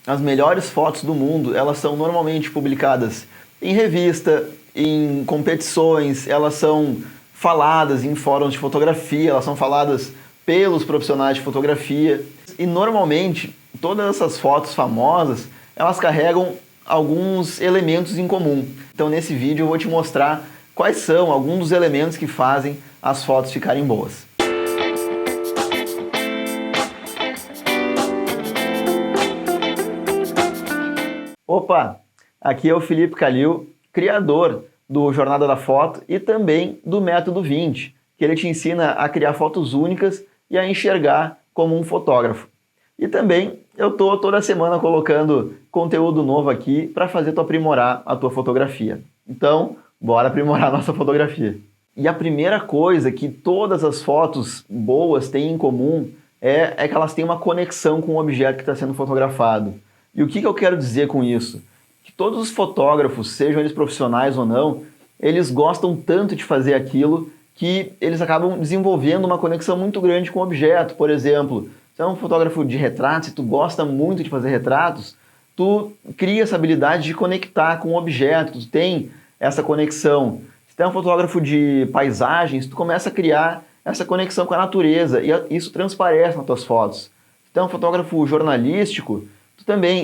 as melhores fotos do mundo, elas são normalmente publicadas em revista, em competições, elas são faladas em fóruns de fotografia, elas são faladas pelos profissionais de fotografia. E normalmente, todas essas fotos famosas, elas carregam alguns elementos em comum. Então nesse vídeo eu vou te mostrar quais são alguns dos elementos que fazem as fotos ficarem boas. Opa! Aqui é o Felipe Calil, criador do Jornada da Foto e também do Método 20, que ele te ensina a criar fotos únicas e a enxergar como um fotógrafo. E também eu estou toda semana colocando conteúdo novo aqui para fazer tu aprimorar a tua fotografia. Então, bora aprimorar a nossa fotografia. E a primeira coisa que todas as fotos boas têm em comum é que elas têm uma conexão com o objeto que está sendo fotografado. E o que eu quero dizer com isso? Que todos os fotógrafos, sejam eles profissionais ou não, eles gostam tanto de fazer aquilo que eles acabam desenvolvendo uma conexão muito grande com o objeto. Por exemplo, se é um fotógrafo de retratos e tu gosta muito de fazer retratos, tu cria essa habilidade de conectar com o objeto, tu tem essa conexão. Se tu é um fotógrafo de paisagens, tu começa a criar essa conexão com a natureza e isso transparece nas tuas fotos. Se tu é um fotógrafo jornalístico,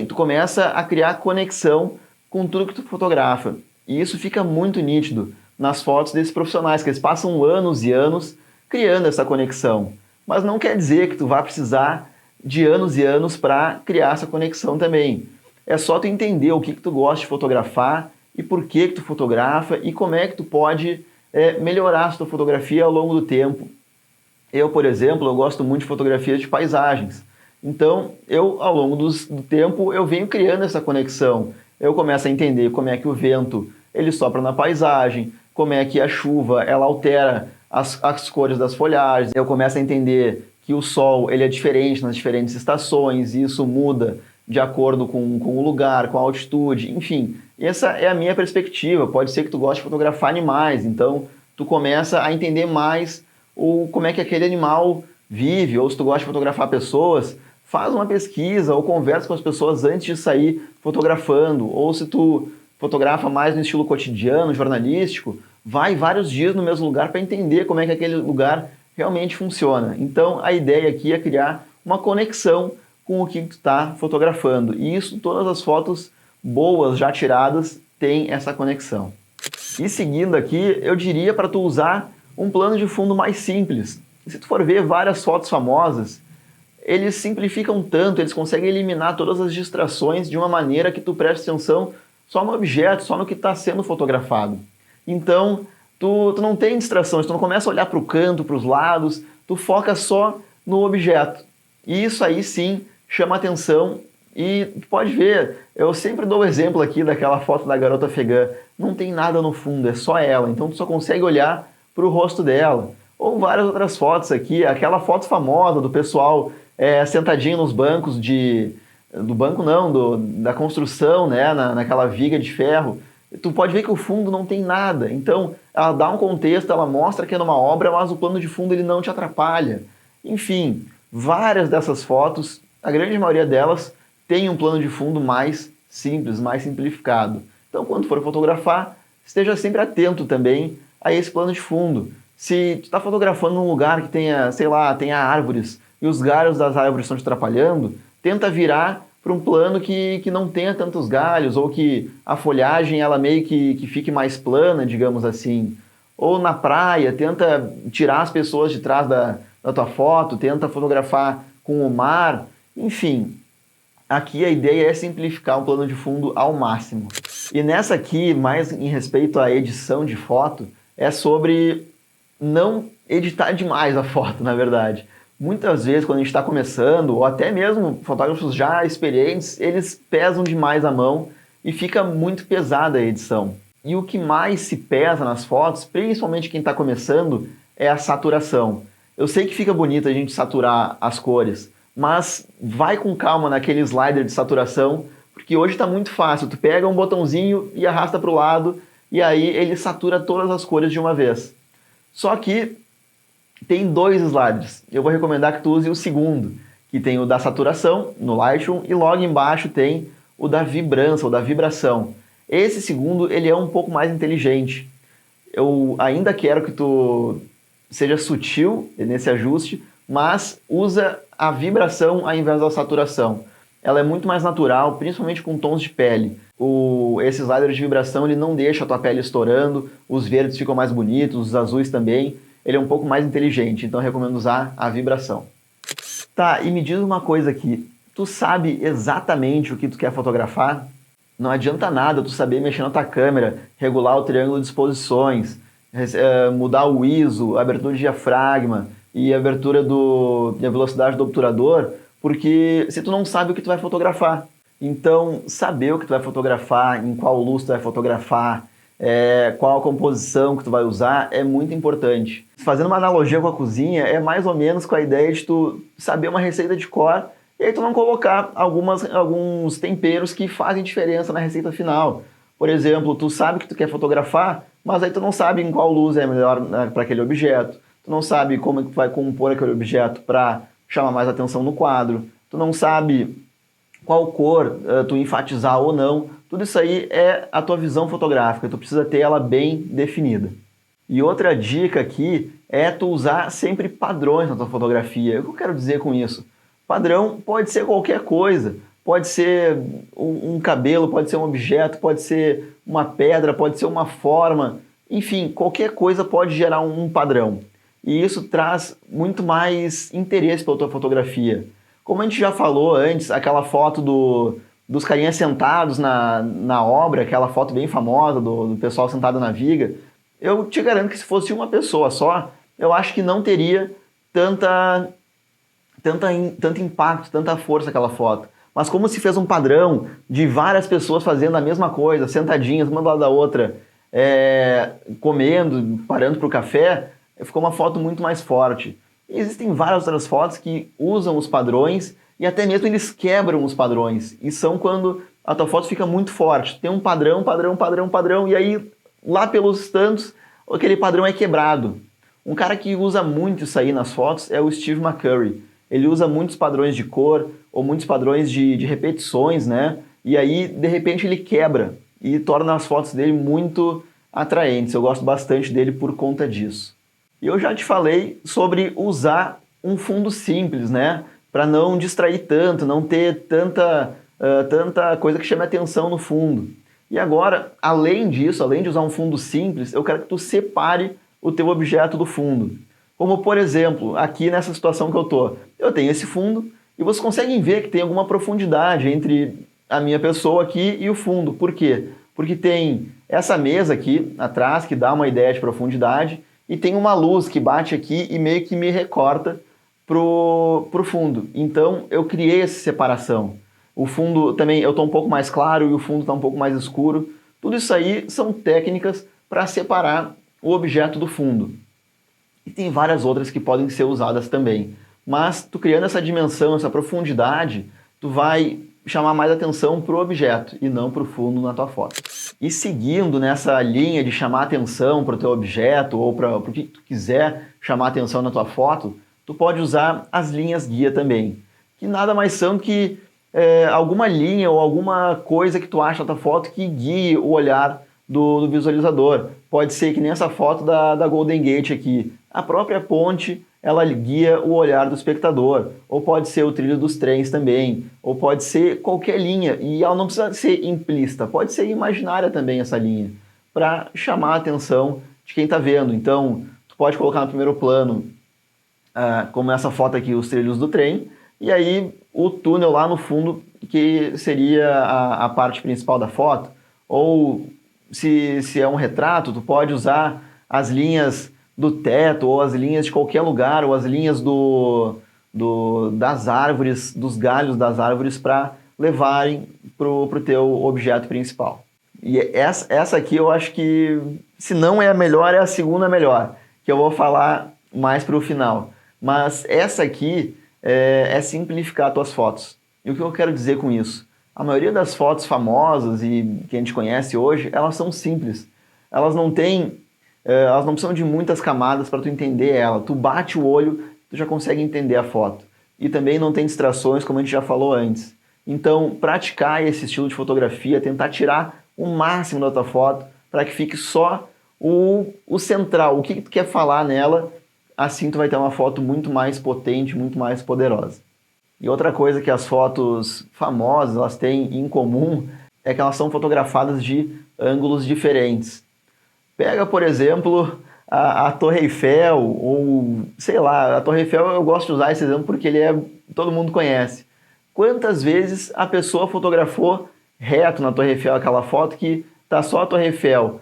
tu começa a criar conexão com tudo que tu fotografa. E isso fica muito nítido nas fotos desses profissionais, que eles passam anos e anos criando essa conexão. Mas não quer dizer que tu vai precisar de anos e anos para criar essa conexão também. É só tu entender o que tu gosta de fotografar e por que tu fotografa e como é que tu pode melhorar a tua fotografia ao longo do tempo. Eu, por exemplo, eu gosto muito de fotografias de paisagens. Então, ao longo do tempo, eu venho criando essa conexão. Eu começo a entender como é que o vento ele sopra na paisagem, como é que a chuva ela altera as cores das folhagens. Eu começo a entender que o sol ele é diferente nas diferentes estações, e isso muda de acordo com o lugar, com a altitude, enfim. Essa é a minha perspectiva. Pode ser que tu goste de fotografar animais, então tu começa a entender mais como é que aquele animal vive, ou se tu gosta de fotografar pessoas, faz uma pesquisa ou conversa com as pessoas antes de sair fotografando. Ou se tu fotografa mais no estilo cotidiano, jornalístico, vai vários dias no mesmo lugar para entender como é que aquele lugar realmente funciona. Então a ideia aqui é criar uma conexão com o que tu está fotografando. E isso, todas as fotos boas já tiradas têm essa conexão. E seguindo aqui, eu diria para tu usar um plano de fundo mais simples. Se tu for ver várias fotos famosas, eles simplificam tanto, eles conseguem eliminar todas as distrações de uma maneira que tu preste atenção só no objeto, só no que está sendo fotografado. Então, tu não tem distrações, tu não começa a olhar para o canto, para os lados, tu foca só no objeto. E isso aí sim chama atenção e tu pode ver, eu sempre dou o exemplo aqui daquela foto da garota afegã, não tem nada no fundo, é só ela, então tu só consegue olhar para o rosto dela. Ou várias outras fotos aqui, aquela foto famosa do pessoal sentadinho nos bancos do banco não, da construção, né, naquela viga de ferro. Tu pode ver que o fundo não tem nada, então ela dá um contexto, ela mostra que é numa obra, mas o plano de fundo ele não te atrapalha. Enfim, várias dessas fotos, a grande maioria delas, tem um plano de fundo mais simples, mais simplificado. Então quando for fotografar, esteja sempre atento também a esse plano de fundo. Se tu está fotografando num lugar que tenha, sei lá, tenha árvores e os galhos das árvores estão te atrapalhando, tenta virar para um plano que não tenha tantos galhos ou que a folhagem ela meio que fique mais plana, digamos assim. Ou na praia, tenta tirar as pessoas de trás da tua foto, tenta fotografar com o mar. Enfim, aqui a ideia é simplificar o plano de fundo ao máximo. E nessa aqui, mais em respeito à edição de foto, é sobre não editar demais a foto, na verdade. Muitas vezes, quando a gente está começando, ou até mesmo fotógrafos já experientes, eles pesam demais a mão e fica muito pesada a edição. E o que mais se pesa nas fotos, principalmente quem está começando, é a saturação. Eu sei que fica bonito a gente saturar as cores, mas vai com calma naquele slider de saturação, porque hoje está muito fácil. Tu pega um botãozinho e arrasta para o lado, e aí ele satura todas as cores de uma vez. Só que tem dois sliders. Eu vou recomendar que tu use o segundo, que tem o da saturação no Lightroom e logo embaixo tem o da vibrância, ou da vibração. Esse segundo, ele é um pouco mais inteligente. Eu ainda quero que tu seja sutil nesse ajuste, mas usa a vibração ao invés da saturação. Ela é muito mais natural, principalmente com tons de pele. Esse slider de vibração ele não deixa a tua pele estourando, os verdes ficam mais bonitos, os azuis também. Ele é um pouco mais inteligente, então eu recomendo usar a vibração. Tá, e me diz uma coisa aqui. Tu sabe exatamente o que tu quer fotografar? Não adianta nada tu saber mexer na tua câmera, regular o triângulo de exposições, mudar o ISO, a abertura de diafragma e a abertura e a velocidade do obturador, porque se tu não sabe o que tu vai fotografar. Então, saber o que tu vai fotografar, em qual luz tu vai fotografar, qual a composição que tu vai usar é muito importante. Fazendo uma analogia com a cozinha, é mais ou menos com a ideia de tu saber uma receita de cor e aí tu não colocar alguns temperos que fazem diferença na receita final. Por exemplo, tu sabe que tu quer fotografar, mas aí tu não sabe em qual luz é melhor, né, para aquele objeto. Tu não sabe como tu vai compor aquele objeto para chamar mais atenção no quadro. Tu não sabe qual cor tu enfatizar ou não. Tudo isso aí é a tua visão fotográfica, tu precisa ter ela bem definida. E outra dica aqui é tu usar sempre padrões na tua fotografia. O que eu quero dizer com isso? Padrão pode ser qualquer coisa, pode ser um cabelo, pode ser um objeto, pode ser uma pedra, pode ser uma forma, enfim, qualquer coisa pode gerar um padrão. E isso traz muito mais interesse pela tua fotografia. Como a gente já falou antes, aquela foto dos carinhas sentados na obra, aquela foto bem famosa do pessoal sentado na viga, eu te garanto que se fosse uma pessoa só, eu acho que não teria tanto impacto, tanta força aquela foto. Mas como se fez um padrão de várias pessoas fazendo a mesma coisa, sentadinhas, uma do lado da outra, comendo, parando para o café, ficou uma foto muito mais forte. E existem várias outras fotos que usam os padrões e até mesmo eles quebram os padrões. E são quando a tua foto fica muito forte. Tem um padrão, e aí lá pelos tantos, aquele padrão é quebrado. Um cara que usa muito isso aí nas fotos é o Steve McCurry. Ele usa muitos padrões de cor ou muitos padrões de repetições, né? E aí, de repente, ele quebra e torna as fotos dele muito atraentes. Eu gosto bastante dele por conta disso. E eu já te falei sobre usar um fundo simples, né? Para não distrair tanto, não ter tanta coisa que chame atenção no fundo. E agora, além disso, além de usar um fundo simples, eu quero que tu separe o teu objeto do fundo. Como, por exemplo, aqui nessa situação que eu tenho esse fundo e vocês conseguem ver que tem alguma profundidade entre a minha pessoa aqui e o fundo. Por quê? Porque tem essa mesa aqui atrás que dá uma ideia de profundidade e tem uma luz que bate aqui e meio que me recorta pro fundo. Então, eu criei essa separação. O fundo também, eu estou um pouco mais claro e o fundo está um pouco mais escuro. Tudo isso aí são técnicas para separar o objeto do fundo. E tem várias outras que podem ser usadas também. Mas tu criando essa dimensão, essa profundidade, tu vai chamar mais atenção para o objeto e não para o fundo na tua foto. E seguindo nessa linha de chamar atenção para o teu objeto ou para o que tu quiser chamar atenção na tua foto, tu pode usar as linhas guia também, que nada mais são que alguma linha ou alguma coisa que tu acha na tua foto que guie o olhar do visualizador. Pode ser que nem essa foto da Golden Gate aqui. A própria ponte, ela guia o olhar do espectador. Ou pode ser o trilho dos trens também. Ou pode ser qualquer linha. E ela não precisa ser implícita. Pode ser imaginária também essa linha. Para chamar a atenção de quem está vendo. Então, tu pode colocar no primeiro plano, como essa foto aqui, os trilhos do trem. E aí, o túnel lá no fundo, que seria a parte principal da foto. Ou se é um retrato, tu pode usar as linhas do teto, ou as linhas de qualquer lugar, ou as linhas das árvores, dos galhos das árvores para levarem pro teu objeto principal. E essa aqui eu acho que, se não é a melhor, é a segunda melhor, que eu vou falar mais para o final. Mas essa aqui é simplificar tuas fotos. E o que eu quero dizer com isso? A maioria das fotos famosas e que a gente conhece hoje, elas são simples. Elas não precisam de muitas camadas para tu entender ela. Tu bate o olho, tu já consegue entender a foto. e também não tem distrações, como a gente já falou antes. Então, praticar esse estilo de fotografia, tentar tirar o máximo da tua foto para que fique só o central, o que tu quer falar nela, assim tu vai ter uma foto muito mais potente, muito mais poderosa. E outra coisa que as fotos famosas elas têm em comum é que elas são fotografadas de ângulos diferentes. Pega, por exemplo, a Torre Eiffel, ou sei lá, a Torre Eiffel eu gosto de usar esse exemplo porque todo mundo conhece. Quantas vezes a pessoa fotografou reto na Torre Eiffel aquela foto que tá só a Torre Eiffel?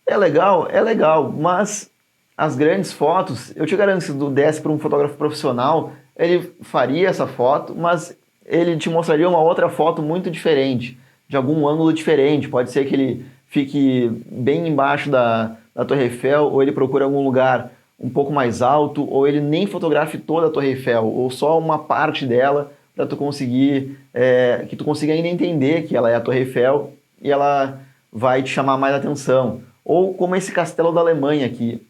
É legal, mas as grandes fotos, eu te garanto que se tu desse para um fotógrafo profissional, ele faria essa foto, mas ele te mostraria uma outra foto muito diferente, de algum ângulo diferente. Pode ser que ele fique bem embaixo da Torre Eiffel, ou ele procure algum lugar um pouco mais alto, ou ele nem fotografe toda a Torre Eiffel, ou só uma parte dela, para tu conseguir, que tu consiga ainda entender que ela é a Torre Eiffel e ela vai te chamar mais atenção. Ou como esse castelo da Alemanha aqui.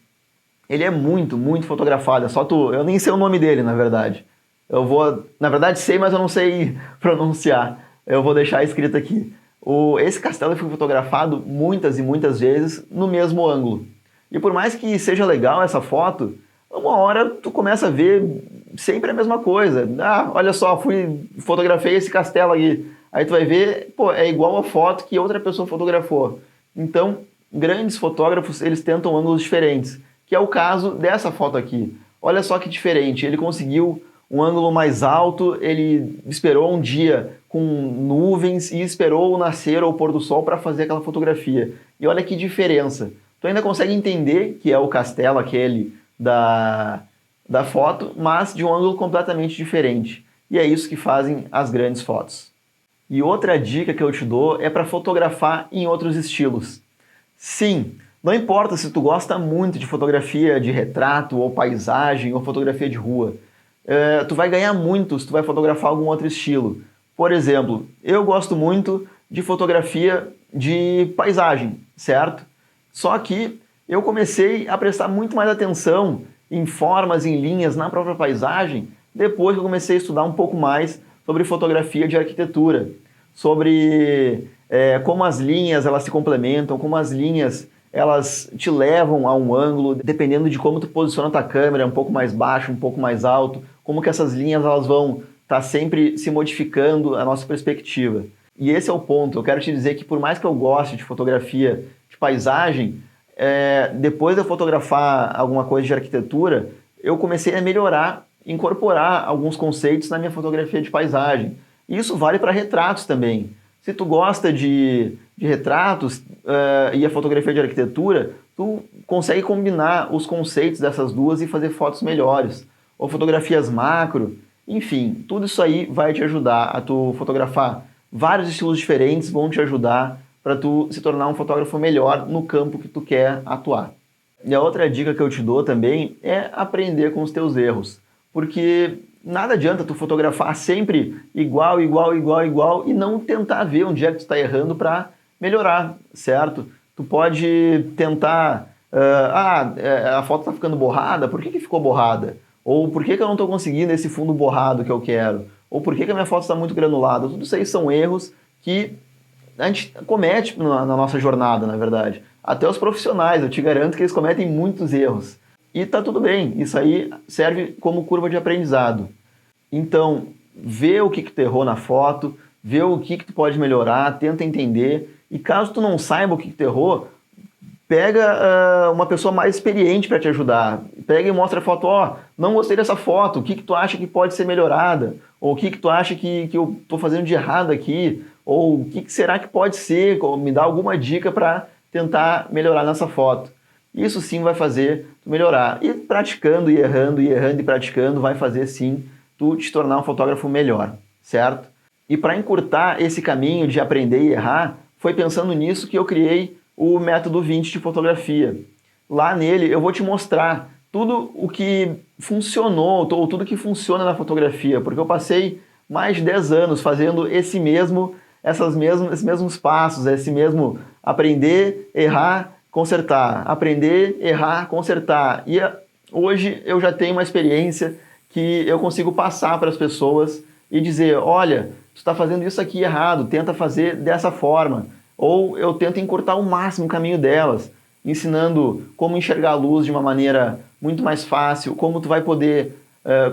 Ele é muito, muito fotografado. Eu nem sei o nome dele, na verdade. Na verdade sei, mas eu não sei pronunciar. Eu vou deixar escrito aqui. Esse castelo foi fotografado muitas e muitas vezes no mesmo ângulo. E por mais que seja legal essa foto, uma hora tu começa a ver sempre a mesma coisa. Ah, olha só, fotografei esse castelo aqui. Aí tu vai ver, pô, é igual a foto que outra pessoa fotografou. Então, grandes fotógrafos, eles tentam ângulos diferentes, que é o caso dessa foto aqui. Olha só que diferente, ele conseguiu um ângulo mais alto, ele esperou um dia com nuvens e esperou o nascer ou o pôr do sol para fazer aquela fotografia. E olha que diferença. Tu ainda consegue entender que é o castelo aquele da foto, mas de um ângulo completamente diferente. E é isso que fazem as grandes fotos. E outra dica que eu te dou é para fotografar em outros estilos. Sim, não importa se tu gosta muito de fotografia de retrato, ou paisagem, ou fotografia de rua. Tu vai ganhar muito se tu vai fotografar algum outro estilo. Por exemplo, eu gosto muito de fotografia de paisagem, certo? Só que eu comecei a prestar muito mais atenção em formas, em linhas na própria paisagem, depois que eu comecei a estudar um pouco mais sobre fotografia de arquitetura, sobre como as linhas elas se complementam, como as linhas elas te levam a um ângulo, dependendo de como tu posiciona a tua câmera, um pouco mais baixo, um pouco mais alto, como que essas linhas elas vão estar sempre se modificando a nossa perspectiva. E esse é o ponto. Eu quero te dizer que por mais que eu goste de fotografia de paisagem, depois de eu fotografar alguma coisa de arquitetura, eu comecei a melhorar, incorporar alguns conceitos na minha fotografia de paisagem. E isso vale para retratos também. Se tu gosta de retratos e a fotografia de arquitetura, tu consegue combinar os conceitos dessas duas e fazer fotos melhores. Ou fotografias macro, enfim, tudo isso aí vai te ajudar a tu fotografar vários estilos diferentes, vão te ajudar para tu se tornar um fotógrafo melhor no campo que tu quer atuar. E a outra dica que eu te dou também é aprender com os teus erros, porque nada adianta tu fotografar sempre igual e não tentar ver onde é que tu está errando para melhorar, certo? Tu pode tentar, a foto está ficando borrada, por que ficou borrada? Ou por que eu não estou conseguindo esse fundo borrado que eu quero? Ou por que a minha foto está muito granulada? Tudo isso aí são erros que a gente comete na nossa jornada, na verdade. Até os profissionais, eu te garanto que eles cometem muitos erros. E tá tudo bem, isso aí serve como curva de aprendizado. Então, vê o que tu errou na foto, vê o que tu pode melhorar, tenta entender. E caso tu não saiba o que tu errou, pega uma pessoa mais experiente para te ajudar. Pega e mostra a foto, não gostei dessa foto, o que tu acha que pode ser melhorada? Ou o que tu acha que eu estou fazendo de errado aqui? Ou o que será que pode ser? Me dá alguma dica para tentar melhorar nessa foto. Isso sim vai fazer tu melhorar. E praticando, e errando e praticando, vai fazer sim tu te tornar um fotógrafo melhor, certo? E para encurtar esse caminho de aprender e errar, foi pensando nisso que eu criei o método 20 de fotografia. Lá nele eu vou te mostrar tudo o que funcionou, ou tudo que funciona na fotografia, porque eu passei mais de 10 anos fazendo esses mesmos passos, esse mesmo aprender, errar, consertar, aprender, errar, consertar. E hoje eu já tenho uma experiência que eu consigo passar para as pessoas e dizer, olha, tu está fazendo isso aqui errado, tenta fazer dessa forma. Ou eu tento encurtar ao máximo o caminho delas, ensinando como enxergar a luz de uma maneira muito mais fácil, como tu vai poder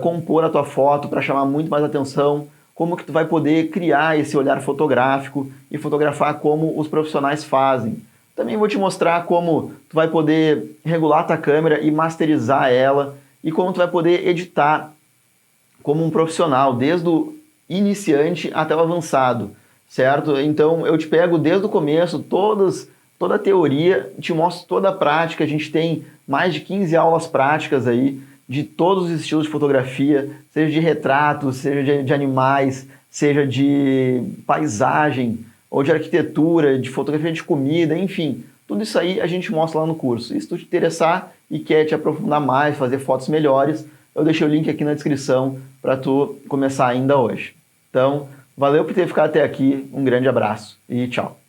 compor a tua foto para chamar muito mais atenção, como que tu vai poder criar esse olhar fotográfico e fotografar como os profissionais fazem. Também vou te mostrar como tu vai poder regular a tua câmera e masterizar ela, e como tu vai poder editar como um profissional, desde o iniciante até o avançado, certo? Então eu te pego desde o começo, toda a teoria, te mostro toda a prática. A gente tem mais de 15 aulas práticas aí, de todos os estilos de fotografia, seja de retratos, seja de animais, seja de paisagem, ou de arquitetura, de fotografia de comida, enfim. Tudo isso aí a gente mostra lá no curso. E se tu te interessar e quer te aprofundar mais, fazer fotos melhores, eu deixei o link aqui na descrição para tu começar ainda hoje. Então, valeu por ter ficado até aqui, um grande abraço e tchau!